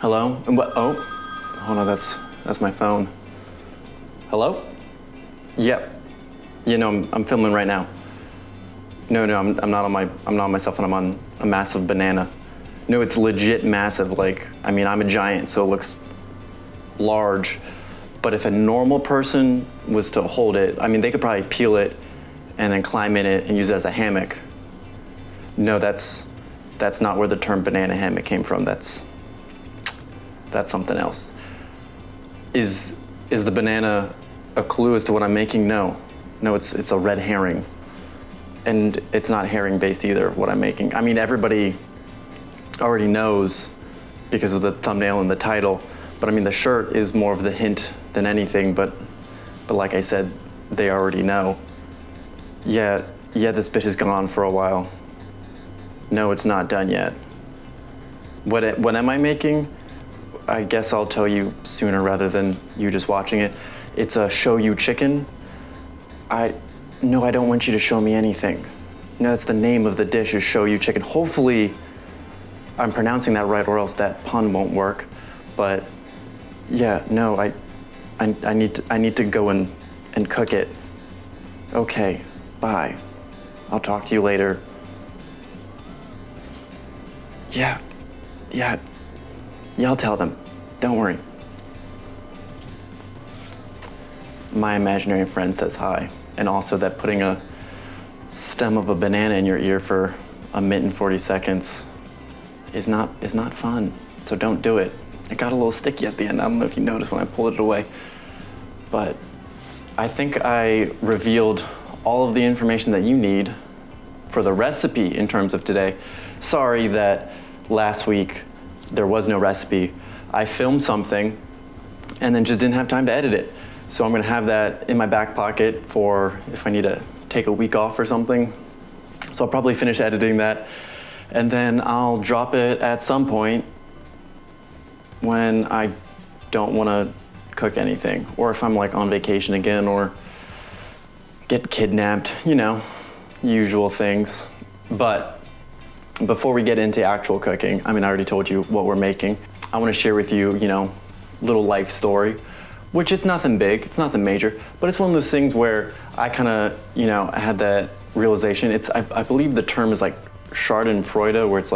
Hello? And what? Oh, hold on. That's my phone. Hello? Yep. I'm filming right now. No, I'm not on my cell phone. I'm on a massive banana. No, it's legit massive. I'm a giant, so it looks large. But if a normal person was to hold it, they could probably peel it and then climb in it and use it as a hammock. No, that's not where the term banana hammock came from. That's something else. Is the banana a clue as to what I'm making? No, it's a red herring. And it's not herring based either, what I'm making. Everybody already knows because of the thumbnail and the title, but the shirt is more of the hint than anything, but like I said, they already know. Yeah, this bit has gone on for a while. No, it's not done yet. What am I making? I guess I'll tell you sooner rather than you just watching it. It's a Shoyu Chicken. No, I don't want you to show me anything. No, that's the name of the dish, is Shoyu Chicken. Hopefully I'm pronouncing that right, or else that pun won't work. But yeah, no, I need to go and cook it. Okay, bye. I'll talk to you later. Yeah, I'll tell them. Don't worry. My imaginary friend says hi. And also that putting a stem of a banana in your ear for a minute and 40 seconds is not fun. So don't do it. It got a little sticky at the end. I don't know if you noticed when I pulled it away. But I think I revealed all of the information that you need for the recipe in terms of today. Sorry that last week there was no recipe. I filmed something and then just didn't have time to edit it. So I'm gonna have that in my back pocket for if I need to take a week off or something. So I'll probably finish editing that and then I'll drop it at some point when I don't wanna cook anything, or if I'm on vacation again or get kidnapped, usual things. But before we get into actual cooking, I already told you what we're making. I wanna share with you, little life story, which is nothing big, it's nothing major, but it's one of those things where I kinda, had that realization. I believe the term is Schadenfreude, where it's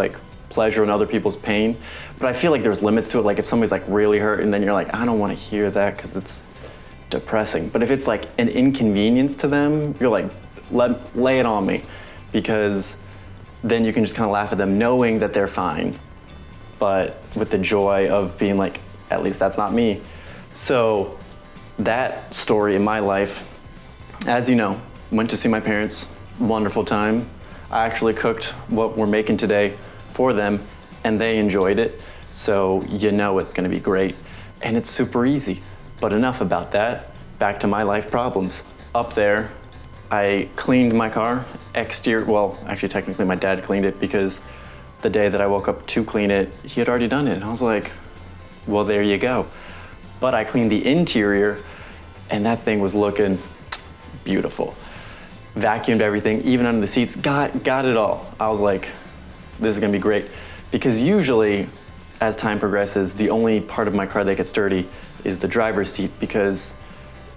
pleasure in other people's pain. But I feel like there's limits to it. If somebody's really hurt and then you're I don't wanna hear that because it's depressing. But if it's an inconvenience to them, you're lay it on me, because then you can just kind of laugh at them knowing that they're fine, but with the joy of being at least that's not me. So that story in my life, as you know, went to see my parents, wonderful time. I actually cooked what we're making today for them and they enjoyed it. So it's gonna be great and it's super easy. But enough about that, back to my life problems. Up there, I cleaned my car, exterior, well, actually technically my dad cleaned it because the day that I woke up to clean it, he had already done it. And I was like, well, there you go. But I cleaned the interior and that thing was looking beautiful. Vacuumed everything, even under the seats, got it all. I was like, this is gonna be great. Because usually, as time progresses, the only part of my car that gets dirty is the driver's seat, because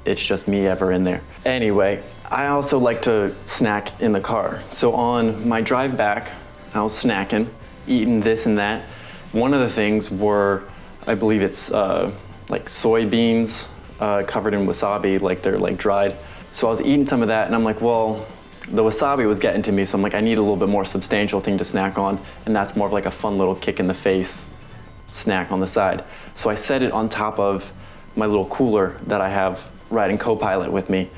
it's just me ever in there. Anyway, I also like to snack in the car. So on my drive back, I was snacking, eating this and that. One of the things were, I believe it's soybeans covered in wasabi, they're dried. So I was eating some of that and I'm well, the wasabi was getting to me, so I'm I need a little bit more substantial thing to snack on, and that's more of a fun little kick in the face snack on the side. So I set it on top of my little cooler that I have riding co-pilot with me.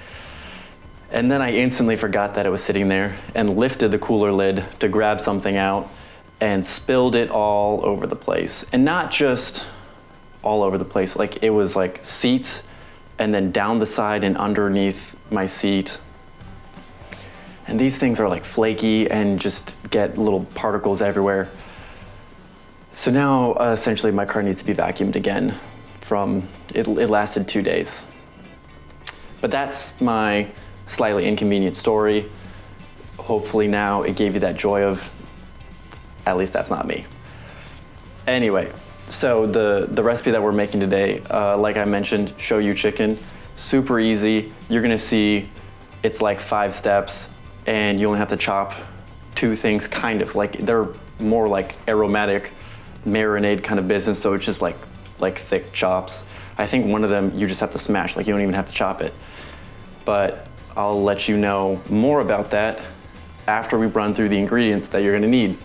And then I instantly forgot that it was sitting there and lifted the cooler lid to grab something out and spilled it all over the place. And not just all over the place, it was seats and then down the side and underneath my seat. And these things are flaky and just get little particles everywhere. So now essentially my car needs to be vacuumed again it lasted 2 days. But that's my slightly inconvenient story. Hopefully now it gave you that joy of, at least that's not me. Anyway, So the recipe that we're making today, like I mentioned, Shoyu Chicken, super easy. You're gonna see it's like 5 steps, and you only have to chop 2 things, kind of. Like, they're more like aromatic marinade kind of business, so it's just like thick chops. I think one of them you just have to smash, like you don't even have to chop it. But I'll let you know more about that after we run through the ingredients that you're gonna need.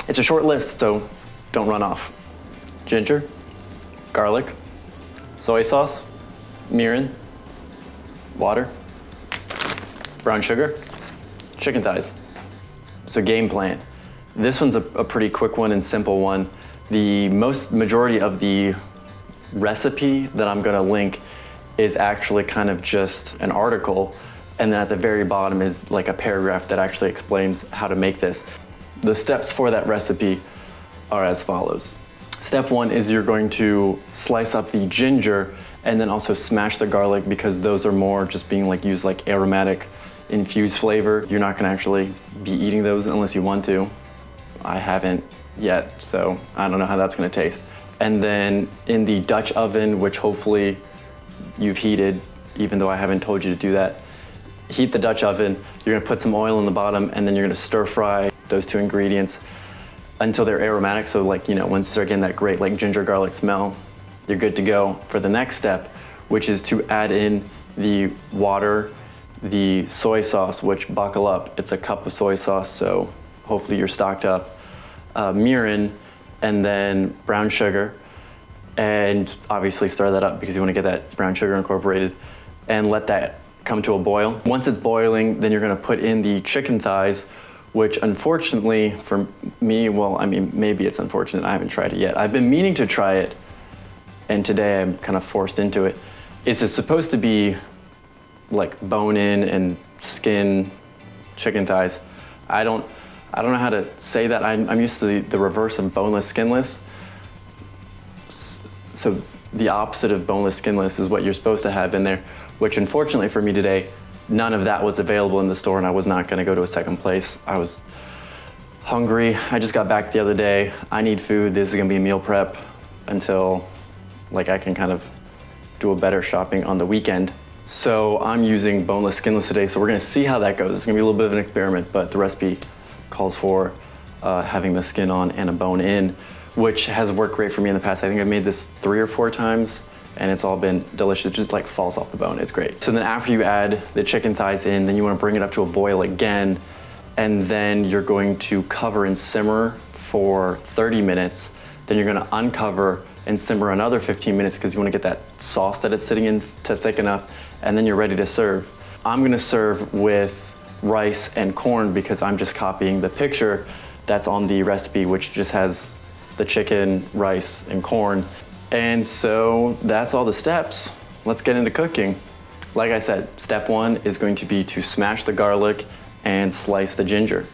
It's a short list, so don't run off. Ginger, garlic, soy sauce, mirin, water, brown sugar, chicken thighs. So game plan. This one's a pretty quick one and simple one. The majority of the recipe that I'm gonna link is actually kind of just an article, and then at the very bottom is like a paragraph that actually explains how to make this. The steps for that recipe are as follows. Step 1 is you're going to slice up the ginger and then also smash the garlic, because those are more just being like used like aromatic infused flavor. You're not gonna actually be eating those unless you want to. I haven't yet, so I don't know how that's gonna taste. And then in the Dutch oven, which hopefully you've heated, even though I haven't told you to do that, heat the Dutch oven. You're gonna put some oil in the bottom, and then you're gonna stir fry those 2 ingredients until they're aromatic. So like, you know, once you start getting that great like ginger garlic smell, you're good to go for the next step, which is to add in the water, the soy sauce, which, buckle up, it's a cup of soy sauce, so hopefully you're stocked up, mirin, and then brown sugar, and obviously stir that up because you want to get that brown sugar incorporated, and let that come to a boil. Once it's boiling, then you're going to put in the chicken thighs, which unfortunately for me, well, I mean, maybe it's unfortunate, I haven't tried it yet. I've been meaning to try it, and today I'm kind of forced into it. It's supposed to be like bone-in and skin chicken thighs. I don't know how to say that. I'm used to the reverse of boneless, skinless. So the opposite of boneless, skinless is what you're supposed to have in there, which unfortunately for me today, none of that was available in the store, and I was not gonna go to a second place. I was hungry. I just got back the other day. I need food. This is gonna be a meal prep until like I can kind of do a better shopping on the weekend. So I'm using boneless, skinless today, so we're gonna see how that goes. It's gonna be a little bit of an experiment, but the recipe calls for having the skin on and a bone in, which has worked great for me in the past. I think I've made this 3 or 4 times, and it's all been delicious. It just like falls off the bone, it's great. So then after you add the chicken thighs in, then you wanna bring it up to a boil again, and then you're going to cover and simmer for 30 minutes. Then you're gonna uncover and simmer another 15 minutes because you wanna get that sauce that it's sitting in to thicken up, and then you're ready to serve. I'm gonna serve with rice and corn because I'm just copying the picture that's on the recipe, which just has the chicken, rice, and corn. And so that's all the steps. Let's get into cooking. Like I said, step 1 is going to be to smash the garlic and slice the ginger.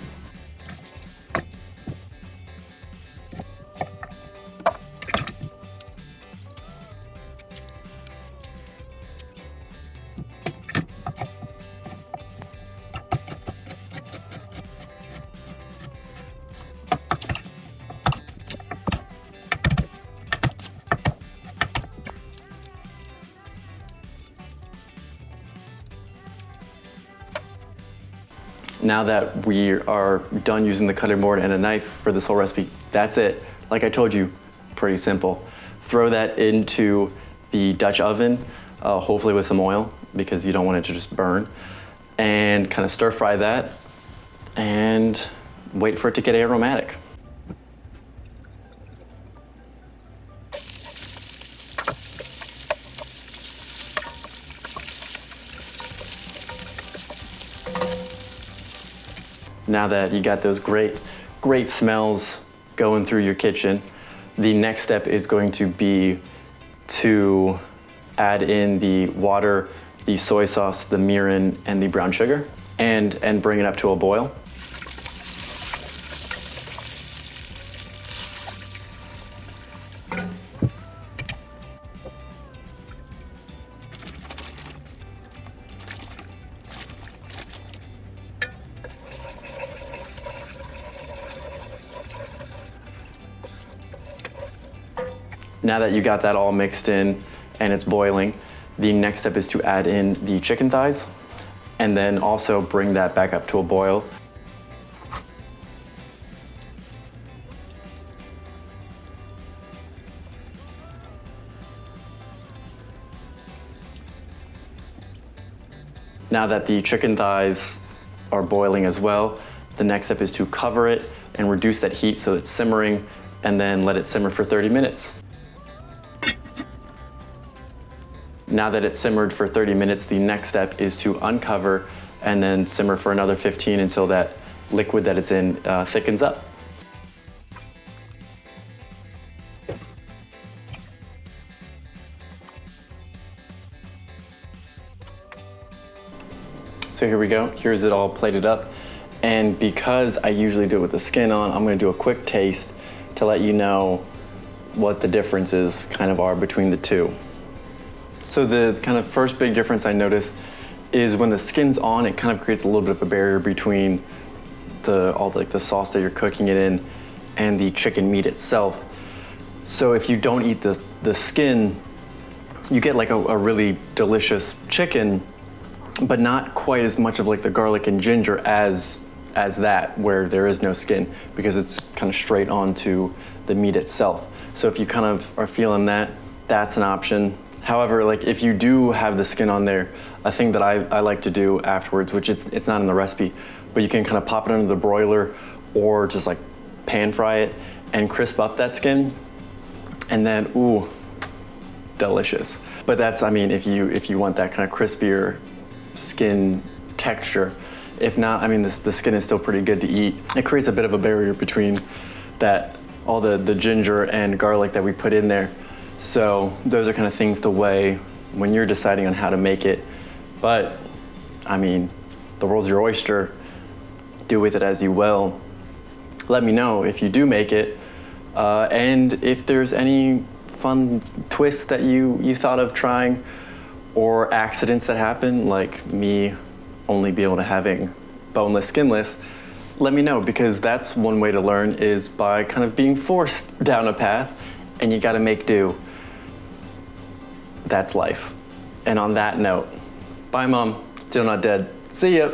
Now that we are done using the cutting board and a knife for this whole recipe, that's it. Like I told you, pretty simple. Throw that into the Dutch oven, hopefully with some oil because you don't want it to just burn, and kind of stir fry that and wait for it to get aromatic. Now that you got those great smells going through your kitchen, the next step is going to be to add in the water, the soy sauce, the mirin, and the brown sugar, and bring it up to a boil. Now that you got that all mixed in and it's boiling, the next step is to add in the chicken thighs and then also bring that back up to a boil. Now that the chicken thighs are boiling as well, the next step is to cover it and reduce that heat so it's simmering, and then let it simmer for 30 minutes. Now that it's simmered for 30 minutes, the next step is to uncover and then simmer for another 15 until that liquid that it's in thickens up. So here we go, here's it all plated up. And because I usually do it with the skin on, I'm gonna do a quick taste to let you know what the differences kind of are between the two. So the kind of first big difference I notice is when the skin's on, it kind of creates a little bit of a barrier between all the sauce that you're cooking it in and the chicken meat itself. So if you don't eat the skin, you get like a really delicious chicken, but not quite as much of like the garlic and ginger as that, where there is no skin, because it's kind of straight onto the meat itself. So if you kind of are feeling that, that's an option. However, like if you do have the skin on there, a thing that I like to do afterwards, which it's not in the recipe, but you can kind of pop it under the broiler or just like pan fry it and crisp up that skin, and then ooh, delicious. But that's, I mean, if you want that kind of crispier skin texture. If not, I mean, the skin is still pretty good to eat. It creates a bit of a barrier between that, all the ginger and garlic that we put in there. So those are kind of things to weigh when you're deciding on how to make it. But I mean, the world's your oyster. Do with it as you will. Let me know if you do make it, and if there's any fun twists that you thought of trying, or accidents that happen, like me only be able to having boneless, skinless. Let me know, because that's one way to learn, is by kind of being forced down a path, and you gotta make do. That's life. And on that note, bye Mom, still not dead. See ya.